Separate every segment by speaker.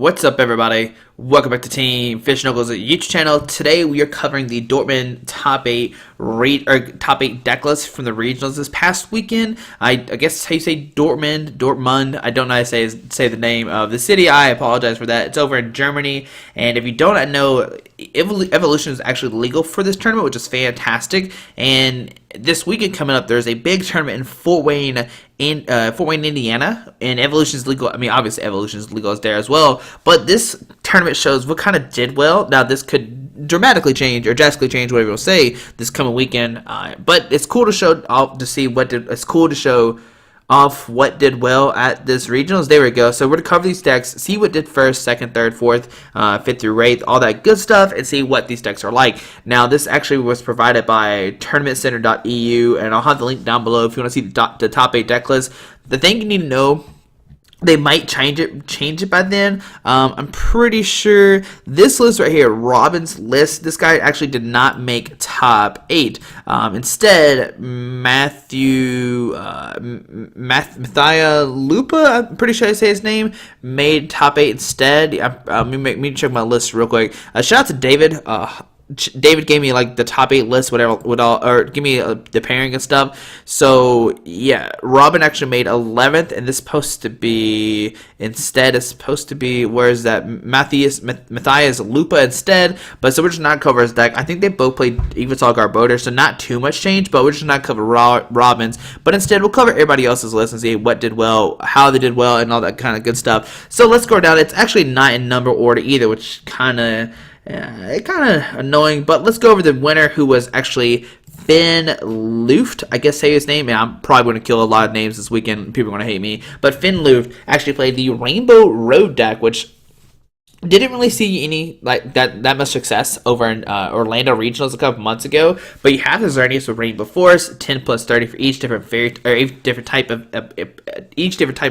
Speaker 1: What's up, everybody? Welcome back to Team Fish Knuckles YouTube channel. Today we are covering the Dortmund top 8 deck list from the regionals this past weekend. I guess how you say Dortmund. I don't know how to say the name of the city. I apologize for that. It's over in Germany, and if you don't know, Evolution is actually legal for this tournament, which is fantastic. And this weekend coming up, there's a big tournament in Fort Wayne, Indiana, and Evolution is legal. I mean, obviously Evolution is legal there as well, but this tournament shows what kind of did well. Now, this could dramatically change or drastically change, whatever you'll say, this coming weekend. But it's cool to show It's cool to show off what did well at this regionals. There we go. So we're going to cover these decks, see what did first, second, third, fourth, fifth through eighth, all that good stuff, and see what these decks are like. Now, this actually was provided by tournamentcenter.eu, and I'll have the link down below if you want to see the top 8 deck list. The thing you need to know, they might change it by then. I'm pretty sure this list right here, Robin's list, this guy actually did not make top 8. Instead, Mathia Lupa, I'm pretty sure I say his name, made top 8 instead. Let me check my list real quick. Shout out to David. David gave me like the top 8 list, or give me the pairing and stuff. So yeah, Robin actually made 11th, and this is supposed to be where's that Matthias Lupa instead. But so we're just not cover his deck. I think they both played Yveltal Garbodor, so not too much change. But we're just not cover Robin's. But instead, we'll cover everybody else's list and see what did well, how they did well, and all that kind of good stuff. So let's go down. It's actually not in number order either, which kind of annoying, but let's go over the winner, who was actually Finn Luft, I guess say his name. Yeah, I'm probably going to kill a lot of names this weekend. People are going to hate me. But Finn Luft actually played the Rainbow Road deck, which didn't really see any like that much success over in Orlando Regionals a couple months ago. But you have the Xerneas with Rainbow Force, 10 plus 30 for each different each different type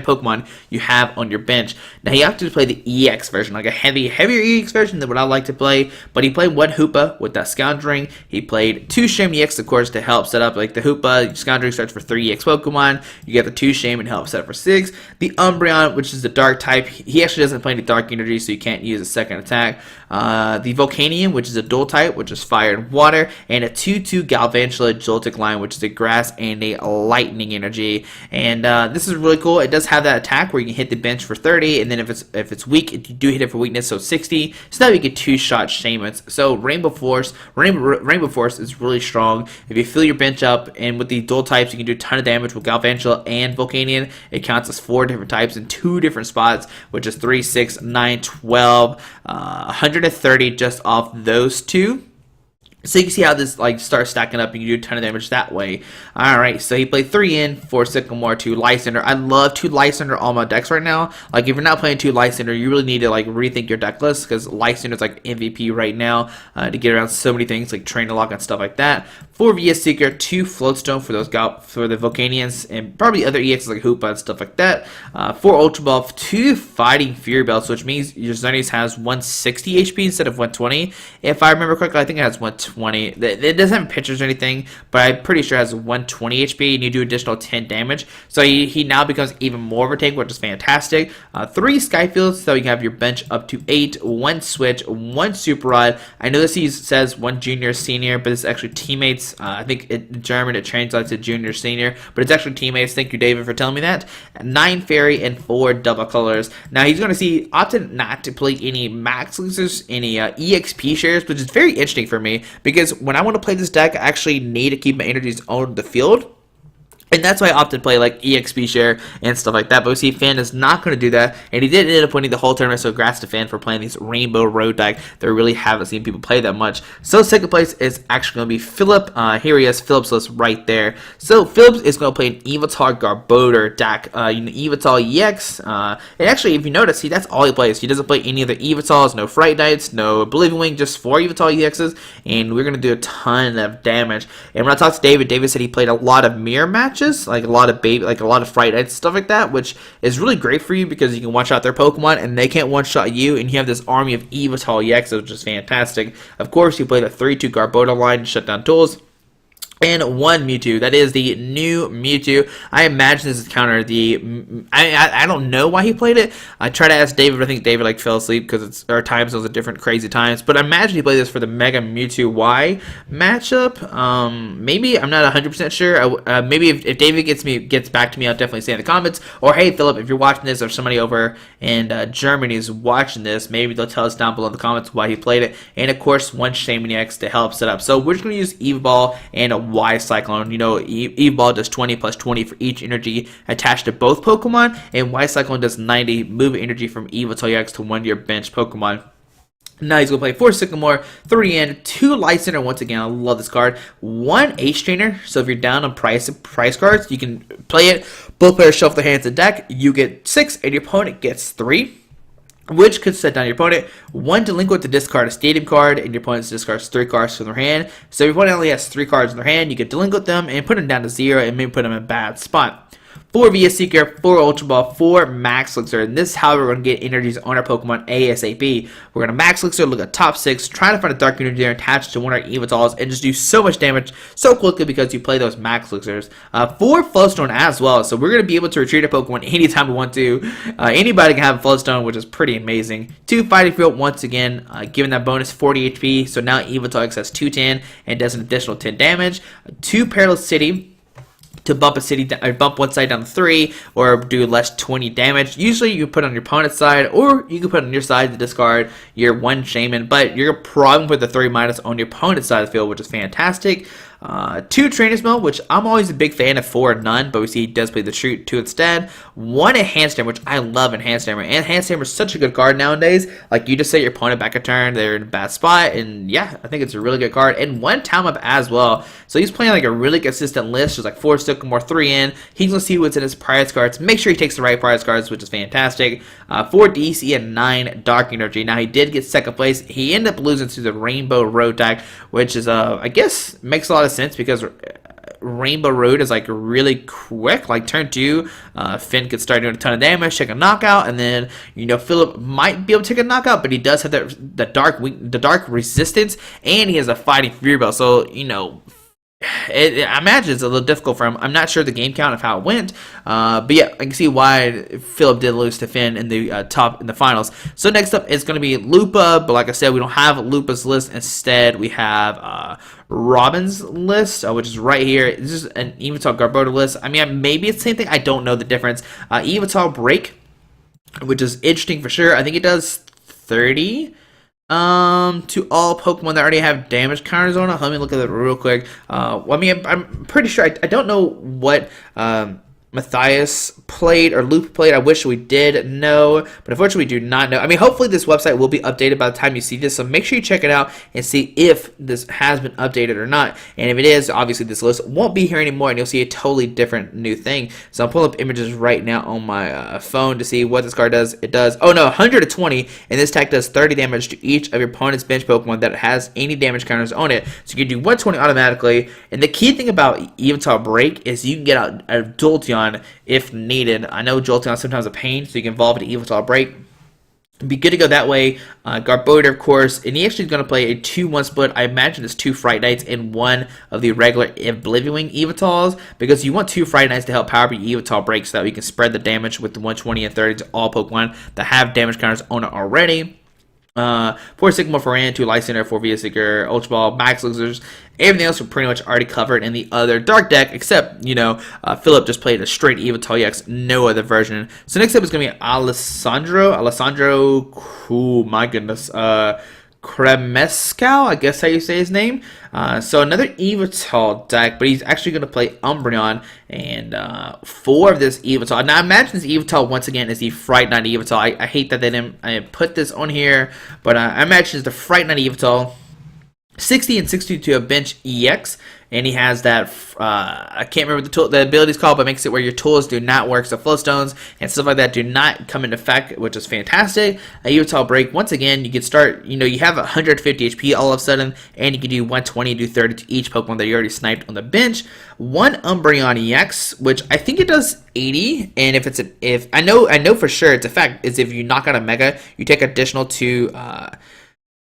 Speaker 1: Pokemon you have on your bench. Now you have to play the EX version, like a heavier EX version than what I like to play. But he played one Hoopa with that Scoundring. He played 2 Shame EX, of course, to help set up like the Hoopa. Scoundring starts for 3 EX Pokemon. You get the 2 Shame and help set up for 6. The Umbreon, which is the Dark type, he actually doesn't play any Dark Energy, so you can't use a second attack. The Volcanion, which is a dual type, which is fire and water, and a 2/2 Galvantula Joltic line, which is a grass and a lightning energy. And this is really cool. It does have that attack where you can hit the bench for 30, and then if it's weak, you do hit it for weakness, so 60. So that we get 2-shot Shamans. So Rainbow Force is really strong. If you fill your bench up, and with the dual types, you can do a ton of damage with Galvantula and Volcanion. It counts as 4 different types in 2 different spots, which is 3, 6, 9, 12. 130 just off those 2. So you can see how this like starts stacking up, and you do a ton of damage that way. Alright, so he played 3 in, 4 Sycamore, 2 Lysander. I love 2 Lysander on my decks right now. Like, if you're not playing 2 Lysander, you really need to like rethink your deck list, because Lysander is like MVP right now to get around so many things like Trainer Lock and stuff like that. 4 VS Seeker, 2 Floatstone for the Volcanions, and probably other EXs like Hoopa and stuff like that. 4 Ultra Ball, 2 Fighting Fury Belts, which means your Xerneas has 160 HP instead of 120. If I remember correctly, I think it has 120. It doesn't have pictures or anything, but I'm pretty sure it has 120 HP, and you do additional 10 damage. So he now becomes even more of a tank, which is fantastic. 3 Skyfields, so you can have your bench up to 8. 1 Switch, 1 Super Rod. I know this says 1 Junior Senior, but it's actually teammates. I think in German it translates to Junior Senior, but it's actually teammates. Thank you, David, for telling me that. 9 Fairy and 4 Double Colors. Now he's going to opted not to play any Max Losers, any EXP shares, which is very interesting for me, because when I want to play this deck, I actually need to keep my energies on the field. And that's why I opted to play like EXP share and stuff like that. But we see Finn is not going to do that. And he did end up winning the whole tournament. So congrats to Finn for playing these Rainbow Road deck that we really haven't seen people play that much. So second place is actually going to be Philip. Here he is, Philip's list right there. So Philip is going to play an Yveltal Garbodor deck. Yveltal EX. And actually, if you notice, that's all he plays. He doesn't play any other Yveltals, no Fright Knights, no Oblivion Wing, just 4 Yveltal EXs. And we're going to do a ton of damage. And when I talked to David, David said he played a lot of mirror matches. Like a lot of Fright Nights, stuff like that, which is really great for you because you can one-shot their Pokemon and they can't one-shot you, and you have this army of Yveltal EXs, which is fantastic. Of course, you play the 3/2 Garbodor line to shut down tools. and one Mewtwo. That is the new Mewtwo. I imagine this is counter the. I don't know why he played it. I tried to ask David, but I think David like fell asleep because our time zones at different crazy times. But I imagine he played this for the Mega Mewtwo Y matchup. Maybe I'm not 100% sure. Maybe if David gets back to me, I'll definitely say in the comments. Or hey, Philip, if you're watching this, or somebody over in Germany is watching this, maybe they'll tell us down below in the comments why he played it. And of course, one Shaymin EX to help set up. So we're just gonna use Evolve and a Y Cyclone. You know, Evolve does 20 plus 20 for each energy attached to both Pokemon, and Y Cyclone does 90 move energy from Yveltal EX to one of your bench Pokemon. Now he's going to play 4 Sycamore, 3 in, 2 Light Center. Once again, I love this card. 1 Ace Trainer, so if you're down on price cards, you can play it. Both players shuffle their hands to deck. You get 6, and your opponent gets 3. Which could set down your opponent. 1 Delinquent to discard a Stadium card, and your opponent discards 3 cards from their hand. So if your opponent only has 3 cards in their hand, you can Delinquent them and put them down to 0, and maybe put them in a bad spot. 4 VS Seeker, 4 Ultra Ball, 4 Max Elixir. And this is how we're going to get energies on our Pokemon ASAP. We're going to Max Elixir, look at top 6, try to find a Dark Energy there attached to one of our Yveltals, and just do so much damage so quickly because you play those Max Elixirs. 4 Flowstone as well, so we're going to be able to retreat a Pokemon anytime we want to. Anybody can have a Flowstone, which is pretty amazing. 2 Fighting Field, once again, given that bonus 40 HP, so now Yveltal X has 210 and does an additional 10 damage. 2 Perilous City, to bump bump one side down to 3, or do less 20 damage. Usually you put on your opponent's side, or you can put on your side to discard your 1 Shaymin, but you're probably put the 3 minus on your opponent's side of the field, which is fantastic. 2 Trainer's Mill, which I'm always a big fan of 4 none, but we see he does play the 2 instead. 1 Enhanced Hammer, which I love Enhanced Hammer. And Enhanced Hammer is such a good card nowadays. Like, you just set your opponent back a turn, they're in a bad spot, and yeah, I think it's a really good card. And 1 Time Up as well. So he's playing like a really consistent list. There's like 4 Sycamore, 3 in. He's going to see what's in his prize cards. Make sure he takes the right prize cards, which is fantastic. 4 DC and 9 Dark Energy. Now, he did get second place. He ended up losing to the Rainbow Road deck, which is, I guess, makes a lot of sense because Rainbow Road is like really quick. Like turn 2, Finn could start doing a ton of damage, take a knockout, and then Philip might be able to take a knockout, but he does have the dark resistance, and he has a Fighting Fury Bell. So I imagine it's a little difficult for him. I'm not sure the game count of how it went, but yeah, I can see why Philip did lose to Finn in the finals. So next up is going to be Lupa, but like I said, we don't have Lupa's list. Instead, we have Robin's list, which is right here. This is an Yveltal Garbodor list. I mean, maybe it's the same thing. I don't know the difference. Yveltal Break, which is interesting for sure. I think it does 30 to all Pokemon that already have damage counters on it. Let me look at it real quick. Well, I mean, I'm pretty sure. I don't know what Matthias played or Loop played. I wish we did know, but unfortunately we do not know. I mean, hopefully this website will be updated by the time you see this, so make sure you check it out and see if this has been updated or not. And if it is, obviously this list won't be here anymore, and you'll see a totally different new thing. So I'm pulling up images right now on my phone to see what this card does. It does, oh no, 120, and this attack does 30 damage to each of your opponent's bench Pokemon that has any damage counters on it. So you can do 120 automatically, and the key thing about Yveltal Break is you can get out a Jolteon if needed. I know Jolteon is sometimes a pain, so you can evolve it to Yveltal Break. It'd be good to go that way. Garbodor, of course, and he actually is going to play a 2-1 split. I imagine it's 2 Fright Nights and 1 of the regular Oblivion Yveltals, because you want 2 Fright Nights to help power up your Yveltal Break so that we can spread the damage with the 120 and 30 to all Pokemon that have damage counters on it already. 4 Sycamore for Ran, 2 Light Center, 4 VS Seeker, Ultra Ball, Max Elixirs. Everything else are pretty much already covered in the other Dark deck, except, Philip just played a straight Yveltal EX, no other version. So next up is going to be Alessandro, oh my goodness, Kremescal, I guess how you say his name. So another Yveltal deck, but he's actually going to play Umbreon, and 4 of this Yveltal. Now I imagine this Yveltal once again is the Fright Night Yveltal. I hate that they didn't put this on here, but I imagine it's the Fright Night Yveltal. 60 and 62 to a bench EX, and he has that, I can't remember the ability's called, but makes it where your tools do not work, so Flowstones and stuff like that do not come into effect, which is fantastic. A Yveltal Break, once again, you can start, you have 150 HP all of a sudden, and you can do 120, do 30 to each Pokemon that you already sniped on the bench. 1 Umbreon EX, which I think it does 80, and if I know for sure its effect is if you knock out a Mega, you take additional 2,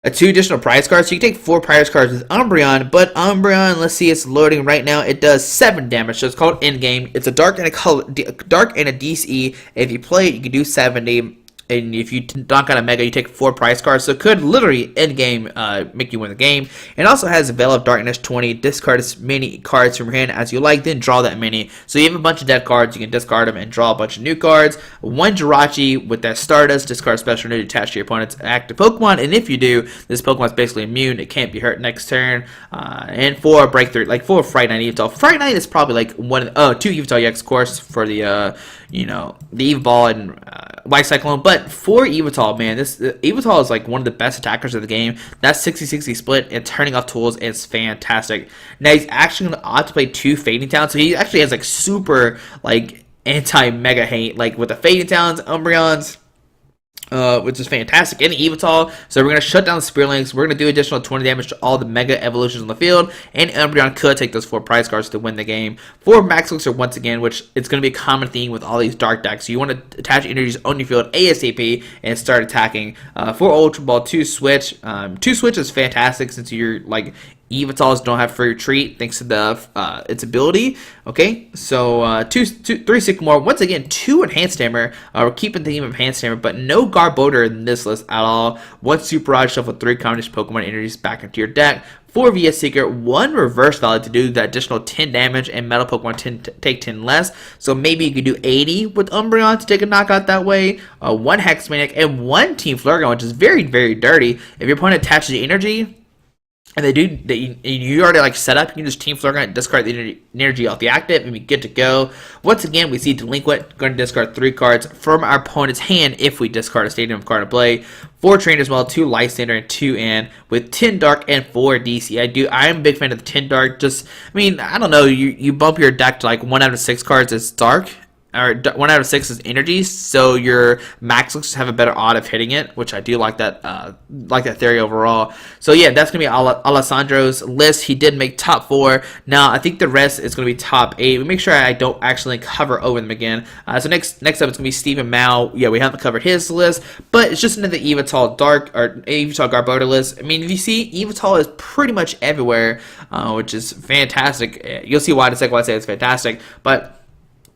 Speaker 1: 2 additional prize cards. So you can take 4 prize cards with Umbreon, but Umbreon, let's see, it's loading right now. It does 7 damage, so it's called in game. It's a dark and a DC. If you play it, you can do 70. And if you knock out a Mega, you take 4 prize cards. So it could literally in game make you win the game. It also has a Veil of Darkness 20. Discard as many cards from your hand as you like, then draw that many. So you have a bunch of dead cards, you can discard them and draw a bunch of new cards. 1 Jirachi with that Stardust, discard special ability attached to your opponent's active Pokemon. And if you do, this Pokemon is basically immune. It can't be hurt next turn. And 4 Breakthrough, like 4 Fright Night Yveltal. Fright Night is probably like 2 Yveltal EX, of course, for the the Evolve and Life Cyclone. But for Yveltal, man, this Yveltal is like one of the best attackers of the game. That 60-60 split and turning off tools is fantastic. Now he's actually going to opt to play 2 Fading Talons, so he actually has like super like anti-mega hate, like with the Fading Talons, Umbreons, which is fantastic, and Yveltal. So we're going to shut down the Spear Links. We're going to do additional 20 damage to all the Mega Evolutions on the field, and Umbreon could take those 4 prize cards to win the game. 4 Max Elixir once again, which it's going to be a common theme with all these Dark decks. So you want to attach energies on your field ASAP and start attacking. 4 Ultra Ball, 2 Switch. 2 Switch is fantastic since you're like Yveltals don't have free retreat thanks to the its ability. Okay, so 3 Sycamore. Once again, 2 Enhanced Hammer. We're keeping the theme of Enhanced Hammer, but no Garbodor in this list at all. 1 Super Rod, shuffle 3 combination Pokemon energies back into your deck. 4 VS Seeker, 1 Reverse Valid to do the additional 10 damage, and Metal Pokemon take 10 less. So maybe you could do 80 with Umbreon to take a knockout that way. 1 Hex Maniac, and 1 Team Flurgon, which is very, very dirty. If your opponent attaches energy, and you already like set up, you can just Team Flurgon and discard the energy off the active and be good to go. Once again, we see Delinquent going to discard 3 cards from our opponent's hand if we discard a Stadium card to play. 4 Train as well, 2 Lysander and 2 Ann with 10 Dark and 4 DC. I am a big fan of the 10 Dark. Just, I mean, I don't know, you bump your deck to like 1 out of 6 cards is Dark. Or 1 out of 6 is energies, so your max looks have a better odd of hitting it, which I do like that theory overall. So yeah, that's gonna be Alessandro's list. He did make top 4. Now I think the rest is gonna be top 8. We make sure I don't actually cover over them again. So next up it's gonna be Stephen Mao. Yeah, we haven't covered his list, but it's just another Yveltal Dark or Yveltal Garbodor list. I mean, if you see, Yveltal is pretty much everywhere, which is fantastic. You'll see why in a second why I say it's fantastic, but.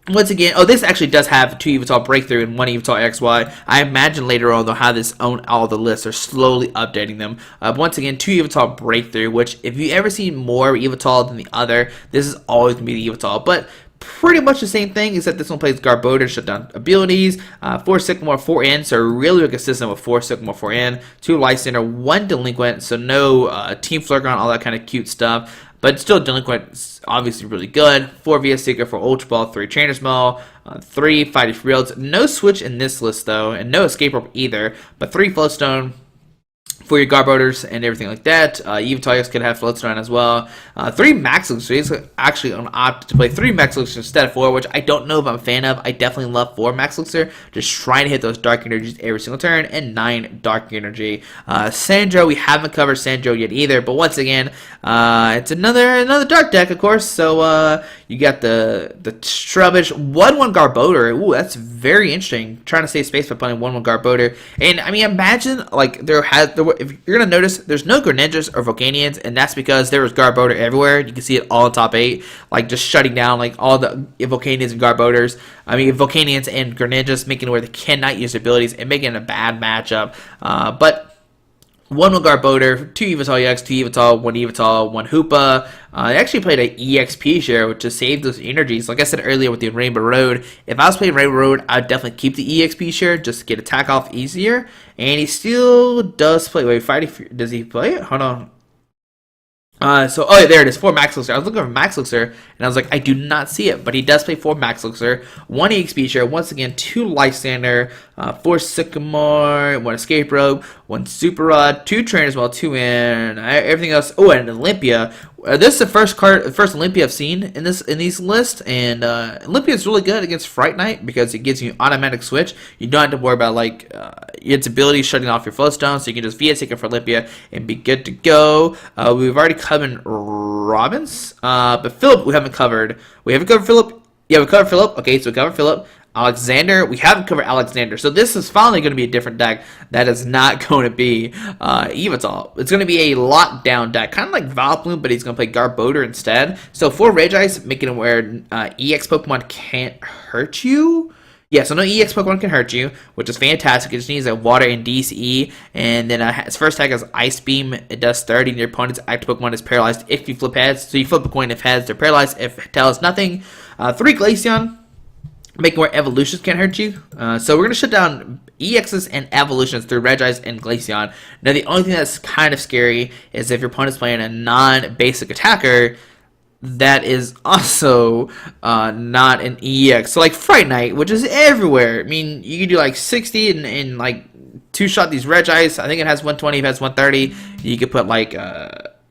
Speaker 1: Once again, this actually does have 2 Yveltal Breakthrough and 1 Yveltal XY. I imagine later on they'll have this on all the lists. They're slowly updating them. Once again, 2 Yveltal Breakthrough, which if you ever see more Yveltal than the other, this is always going to be the Yveltal. But pretty much the same thing, except this one plays Garbodor, shutdown abilities, 4 Sycamore, 4 N, so really good system with 4 Sycamore, 4 N, 2 Lysander, 1 Delinquent, so no Team Flurgon, all that kind of cute stuff. But still, Delinquent obviously really good. 4 VS Seeker for Ultra Ball, 3 Trainer's Maul, 3 Fighting Fields. No Switch in this list, though, and no Escape Rope either. But 3 Floatstone for your Garbodors and everything like that. Yveltal could have Floatstone as well. 3 Max Elixir. He's actually on opt to play 3 Max Elixir instead of 4, which I don't know if I'm a fan of. I definitely love 4 Max Elixir. Just trying to hit those Dark Energies every single turn. And 9 Dark Energy. Sandro, we haven't covered Sandro yet either. But once again, it's another Dark deck, of course. So you got the Trubbish 1-1 Garbodor. Ooh, that's very interesting. Trying to save space by playing 1-1 Garbodor. And I mean, imagine like if you're gonna notice, there's no Greninjas or Volcanions, and that's because there was Garbodor everywhere. You can see it all in top 8, like just shutting down like all the Volcanions and Garbodors. I mean, Volcanions and Greninjas, making it where they cannot use their abilities and making it a bad matchup. But 1-1 Garbodor, 2 Yveltal EX, 2 Yveltal, 1 Yveltal, 1 Hoopa. They actually played an EXP share, which just saved those energies. Like I said earlier with the Rainbow Road, if I was playing Rainbow Road, I'd definitely keep the EXP share just to get attack off easier. And he still does play. Wait, fighting. Does he play it? Hold on. There it is, 4 Max Elixir. I was looking for Max Elixir, and I was like, I do not see it, but he does play 4 Max Elixir, 1 EXP share, once again, 2 Lysander, 4 Sycamore, 1 Escape Rope, 1 Super Rod, 2 Trainers, well, 2 in, everything else, and Olympia. This is the first Olympia I've seen in these lists, and Olympia is really good against Fright Night because it gives you automatic switch. You don't have to worry about like its ability shutting off your Floatstone, so you can just VS Seeker for Olympia and be good to go. We've already covered Robbins, but Philip we haven't covered. We haven't covered Philip. Yeah, we covered Philip. Okay, so we covered Philip. Alexander. We haven't covered Alexander, so this is finally going to be a different deck. That is not going to be Yveltal. It's going to be a lockdown deck, kind of like Vileplume, but he's going to play Garbodor instead. So for Regice, making it where EX Pokemon can't hurt you. Yeah, so no EX Pokemon can hurt you, which is fantastic. It just needs a Water and DCE, and then its first attack is Ice Beam. It does 30, and your opponent's active Pokemon is paralyzed if you flip heads. So you flip a coin if heads, they're paralyzed. If tails, nothing. 3 Glaceon, making where evolutions can't hurt you. So we're going to shut down EXs and evolutions through Regice and Glaceon. Now, the only thing that's kind of scary is if your opponent's playing a non-basic attacker that is also not an EX. So like Fright Night, which is everywhere. I mean, you can do like 60 and like 2-shot these Regice. I think it has 120, if it has 130. You could put like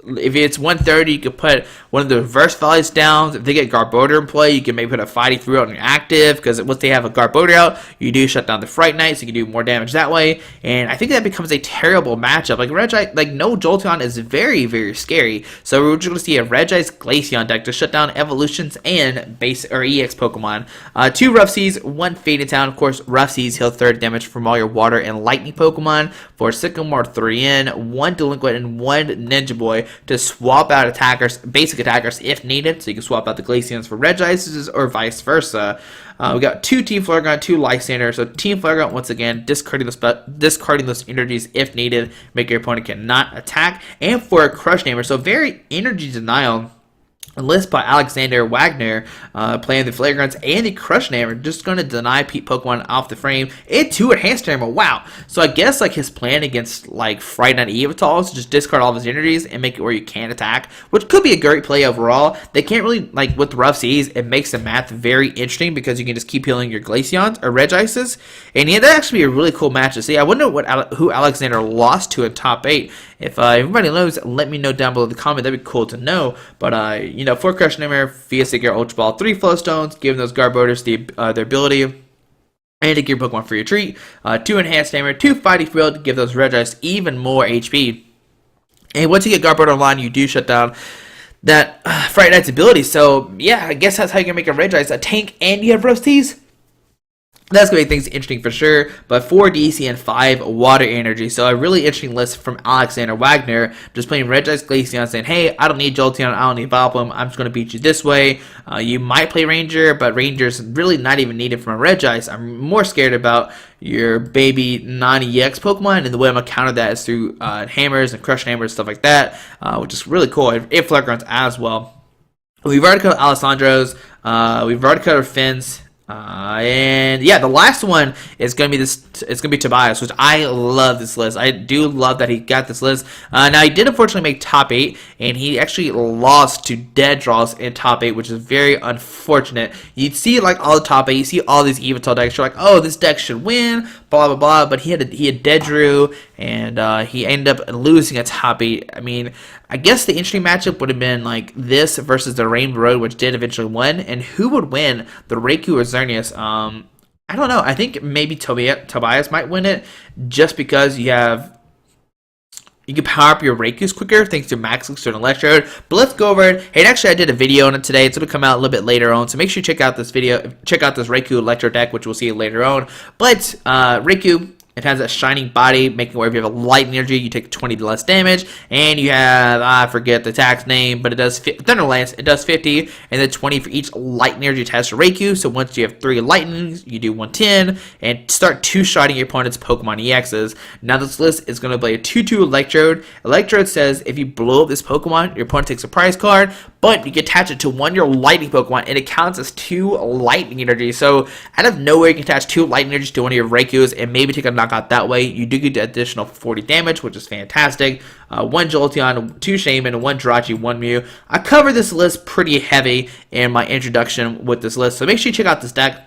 Speaker 1: if it's 130, you could put one of the reverse volleys down. If they get Garbodor in play, you can maybe put a Fighty through on your active, because once they have a Garbodor out, you do shut down the Fright Night, so you can do more damage that way. And I think that becomes a terrible matchup. Like Regice, like no Jolteon is very, very scary. So we're just going to see a Regice Glaceon deck to shut down evolutions and base or EX Pokemon. 2 Rough Seas, 1 Faded Town. Of course, Rough Seas heal 30 damage from all your Water and Lightning Pokemon. For Sycamore 3-in, 1 Delinquent, and 1 Ninja Boy to swap out attackers, basic attackers if needed. So you can swap out the Glaceons for Regices or vice versa. We got 2 Team Flareon, 2 Lysander. So Team Flareon, once again, discarding those energies if needed, make your opponent cannot attack. And for a Crush Namer, so very energy denial. A list by Alexander Wagner, playing the Flagrants and the Crush Namer, just going to deny Pokemon off the frame. And 2 Enhanced Namer, wow. So I guess like his plan against like Fright Night Yveltal is to just discard all of his energies and make it where you can't attack, which could be a great play overall. They can't really, like with Rough Seas, it makes the math very interesting because you can just keep healing your Glaceons or Regices. And yeah, that actually be a really cool match to see. I wonder who Alexander lost to in top 8. If everybody knows, let me know down below in the comment. That'd be cool to know. But you know, 4 Crush Namer, via Sigir Ultra Ball, 3 Flow Stones, giving those Garbodors their ability and to give Pokemon for your treat. 2 Enhanced Namer, 2 Fighting Field to give those Regice even more HP. And once you get Garbodor online, you do shut down that Fright Night's ability. So yeah, I guess that's how you can make a Regice a tank, and you have Rough Seas. That's going to make things interesting for sure, but 4 DC and 5 Water Energy. So a really interesting list from Alexander Wagner, just playing Regice Glaceon, saying, hey, I don't need Jolteon, I don't need Vileplume, I'm just going to beat you this way. You might play Ranger, but Ranger's really not even needed from a Regice. I'm more scared about your baby non-EX Pokemon, and the way I'm going to counter that is through Hammers and Crush Hammers, stuff like that, which is really cool. And Flaregrants as well. We've already covered Alessandro's, we've already covered Finn's. And yeah, the last one is gonna be this. It's gonna be Tobias, which I love this list. I do love that he got this list. Now he did unfortunately make top 8, and he actually lost to Dead Draws in top 8, which is very unfortunate. You'd see like all the top 8, you see all these Yveltal decks. You're like, oh, this deck should win, blah blah blah. But he had Dead Drew, and he ended up losing a top 8. I mean, I guess the interesting matchup would have been like this versus the Rainbow Road, which did eventually win. And who would win, the Raichu or Xerneas? I don't know. I think maybe Tobias might win it, just because you can power up your Raikus quicker thanks to Max Elixir and Electrode. But let's go over it. Hey, actually, I did a video on it today. It's going to come out a little bit later on, so make sure you check out this video. Check out this Raichu Electrode deck, which we'll see later on. But Raichu, it has a shining body, making where if you have a light energy, you take 20 less damage. And you have, I forget the attack's name, but it does Thunder Lance, it does 50, and then 20 for each light energy attached to Raichu. So once you have 3 lightnings, you do 110, and start 2-shotting your opponent's Pokemon EXs. Now this list is going to play a 2-2 Electrode. Electrode says if you blow up this Pokemon, your opponent takes a prize card, but you can attach it to one of your lightning Pokemon, and it counts as 2 lightning energies. So out of nowhere, you can attach 2 lightning energies to one of your Raikus, and maybe take a knockout that way. You do get the additional 40 damage, which is fantastic. 1 Jolteon, 2 Shaman, 1 Jirachi, 1 Mew. I covered this list pretty heavy in my introduction with this list, so make sure you check out this deck.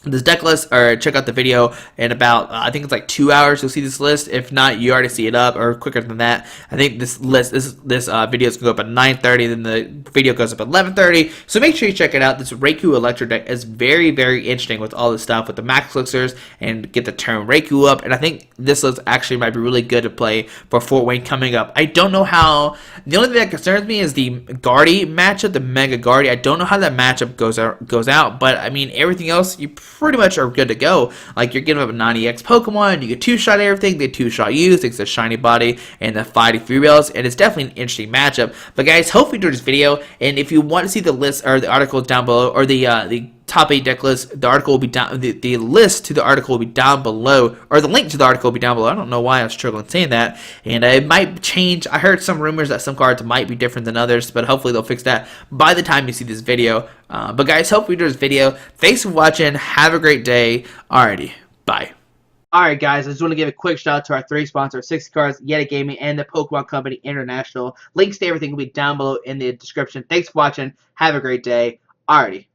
Speaker 1: Deck list, or check out the video in about I think it's like 2 hours. You'll see this list. If not, you already see it up, or quicker than that. I think this list, this video is gonna go up at 9:30. Then the video goes up at 11:30. So make sure you check it out. This Raichu Electrode deck is very, very interesting with all this stuff with the Max Elixirs and get the turn Raichu up. And I think this list actually might be really good to play for Fort Wayne coming up. I don't know how. The only thing that concerns me is the Guardy matchup, the Mega Guardy. I don't know how that matchup goes out. But I mean, everything else you pretty much are good to go. Like, you're getting up a 90x Pokemon, you get two-shot everything, they two-shot you, thanks to Shiny Body and the Fighting Females, and it's definitely an interesting matchup. But guys, hope you enjoyed this video, and if you want to see the list or the articles down below, or the top 8 deck list, the article will be down, the list to the article will be down below, or the link to the article will be down below. I don't know why I was struggling saying that, and it might change. I heard some rumors that some cards might be different than others, but hopefully they'll fix that by the time you see this video. But guys, hope you enjoyed this video. Thanks for watching. Have a great day. Alrighty, bye. Alright guys, I just want to give a quick shout out to our 3 sponsors, 60 Cards, Yeti Gaming, and the Pokemon Company International. Links to everything will be down below in the description. Thanks for watching. Have a great day. Alrighty.